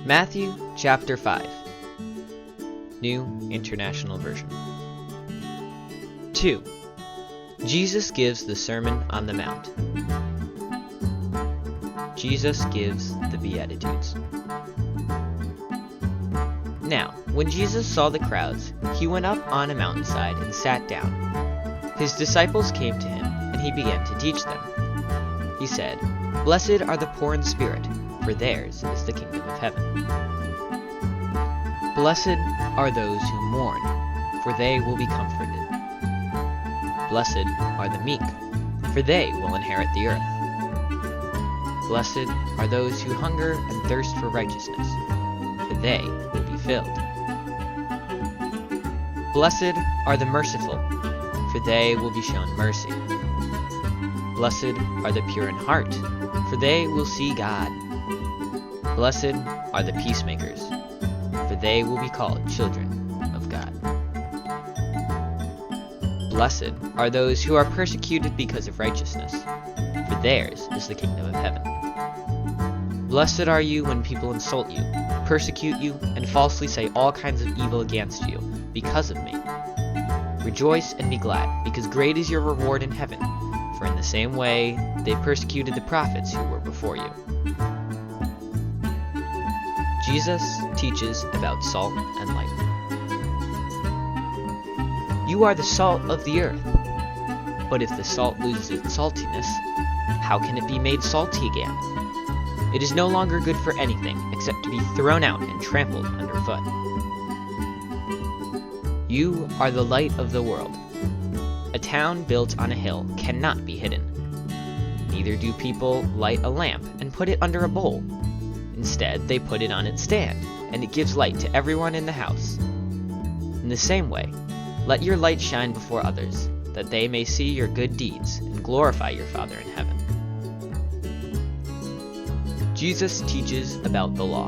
Matthew chapter 5, New International Version. 2. Jesus gives the Sermon on the Mount. Jesus gives the Beatitudes. Now, when Jesus saw the crowds, he went up on a mountainside and sat down. His disciples came to him, and he began to teach them. He said, "Blessed are the poor in spirit, for theirs is the kingdom of heaven. Blessed are those who mourn, for they will be comforted. Blessed are the meek, for they will inherit the earth. Blessed are those who hunger and thirst for righteousness, for they will be filled. Blessed are the merciful, for they will be shown mercy. Blessed are the pure in heart, for they will see God. Blessed are the peacemakers, for they will be called children of God. Blessed are those who are persecuted because of righteousness, for theirs is the kingdom of heaven. Blessed are you when people insult you, persecute you, and falsely say all kinds of evil against you because of me. Rejoice and be glad, because great is your reward in heaven, for in the same way they persecuted the prophets who were before you." Jesus teaches about salt and light. You are the salt of the earth. But if the salt loses its saltiness, how can it be made salty again? It is no longer good for anything except to be thrown out and trampled underfoot. You are the light of the world. A town built on a hill cannot be hidden. Neither do people light a lamp and put it under a bowl. Instead, they put it on its stand, and it gives light to everyone in the house. In the same way, let your light shine before others, that they may see your good deeds and glorify your Father in heaven. Jesus teaches about the law.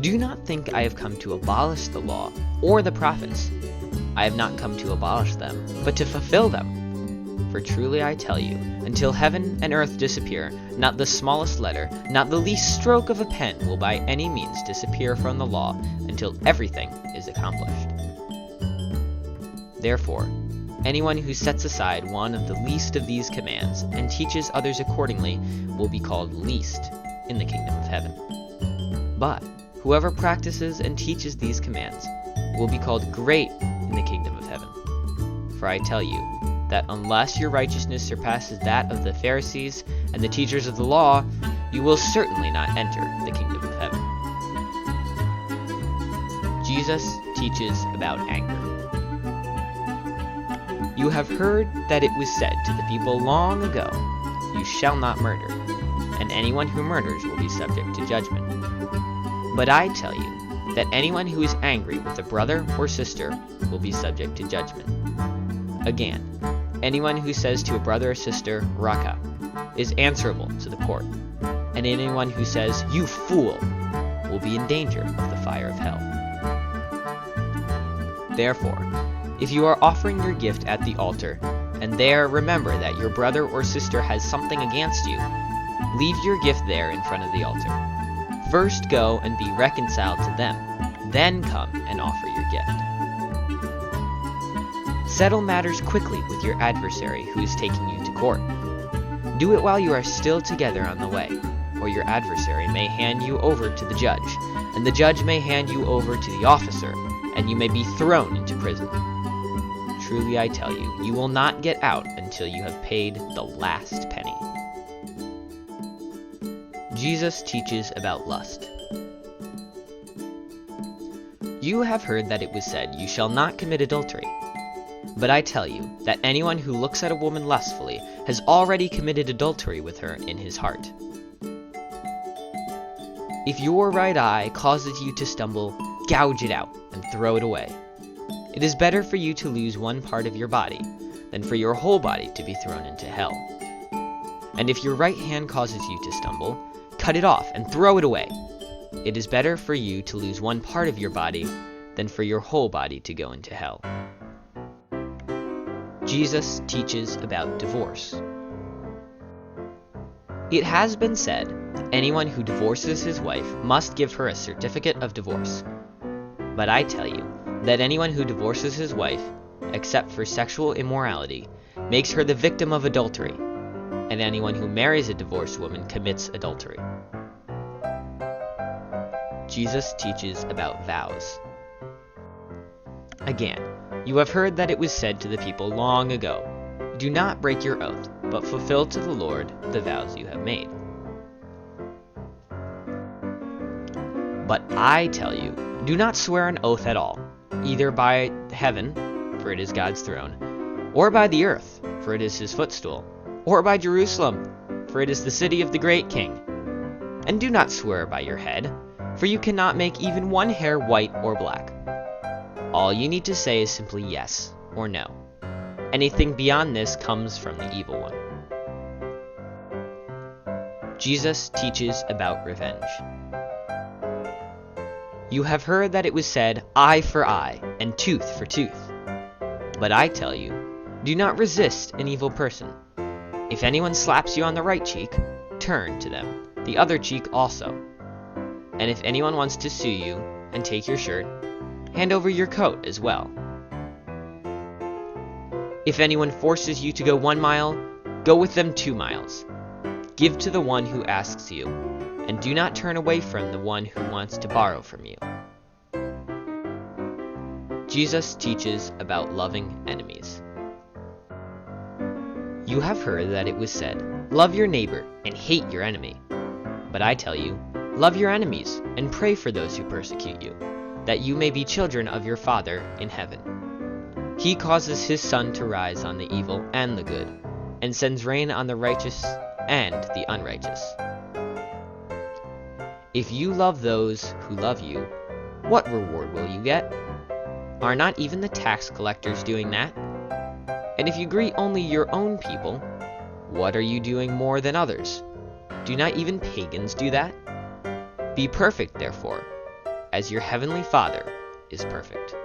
Do not think I have come to abolish the law or the prophets. I have not come to abolish them, but to fulfill them. For truly I tell you, until heaven and earth disappear, not the smallest letter, not the least stroke of a pen will by any means disappear from the law until everything is accomplished. Therefore, anyone who sets aside one of the least of these commands and teaches others accordingly will be called least in the kingdom of heaven. But whoever practices and teaches these commands will be called great in the kingdom of heaven. For I tell you that unless your righteousness surpasses that of the Pharisees and the teachers of the law, you will certainly not enter the kingdom of heaven. Jesus teaches about anger. You have heard that it was said to the people long ago, "You shall not murder, and anyone who murders will be subject to judgment." But I tell you that anyone who is angry with a brother or sister will be subject to judgment. Again, anyone who says to a brother or sister, "Raka," is answerable to the court, and anyone who says, "You fool," will be in danger of the fire of hell. Therefore, if you are offering your gift at the altar, and there remember that your brother or sister has something against you, leave your gift there in front of the altar. First go and be reconciled to them, then come and offer your gift. Settle matters quickly with your adversary who is taking you to court. Do it while you are still together on the way, or your adversary may hand you over to the judge, and the judge may hand you over to the officer, and you may be thrown into prison. Truly I tell you, you will not get out until you have paid the last penny. Jesus teaches about lust. You have heard that it was said, "You shall not commit adultery." But I tell you that anyone who looks at a woman lustfully has already committed adultery with her in his heart. If your right eye causes you to stumble, gouge it out and throw it away. It is better for you to lose one part of your body than for your whole body to be thrown into hell. And if your right hand causes you to stumble, cut it off and throw it away. It is better for you to lose one part of your body than for your whole body to go into hell. Jesus teaches about divorce. It has been said that anyone who divorces his wife must give her a certificate of divorce. But I tell you that anyone who divorces his wife, except for sexual immorality, makes her the victim of adultery, and anyone who marries a divorced woman commits adultery. Jesus teaches about vows. Again, you have heard that it was said to the people long ago, "Do not break your oath, but fulfill to the Lord the vows you have made." But I tell you, do not swear an oath at all, either by heaven, for it is God's throne, or by the earth, for it is his footstool, or by Jerusalem, for it is the city of the great king. And do not swear by your head, for you cannot make even one hair white or black. All you need to say is simply yes or no. Anything beyond this comes from the evil one. Jesus teaches about revenge. You have heard that it was said, "Eye for eye, and tooth for tooth." But I tell you, do not resist an evil person. If anyone slaps you on the right cheek, turn to them the other cheek also. And if anyone wants to sue you and take your shirt, hand over your coat as well. If anyone forces you to go 1 mile, go with them 2 miles. Give to the one who asks you, and do not turn away from the one who wants to borrow from you. Jesus teaches about loving enemies. You have heard that it was said, "Love your neighbor and hate your enemy." But I tell you, love your enemies and pray for those who persecute you, that you may be children of your Father in heaven. He causes his sun to rise on the evil and the good, and sends rain on the righteous and the unrighteous. If you love those who love you, what reward will you get? Are not even the tax collectors doing that? And if you greet only your own people, what are you doing more than others? Do not even pagans do that? Be perfect, therefore, as your heavenly Father is perfect.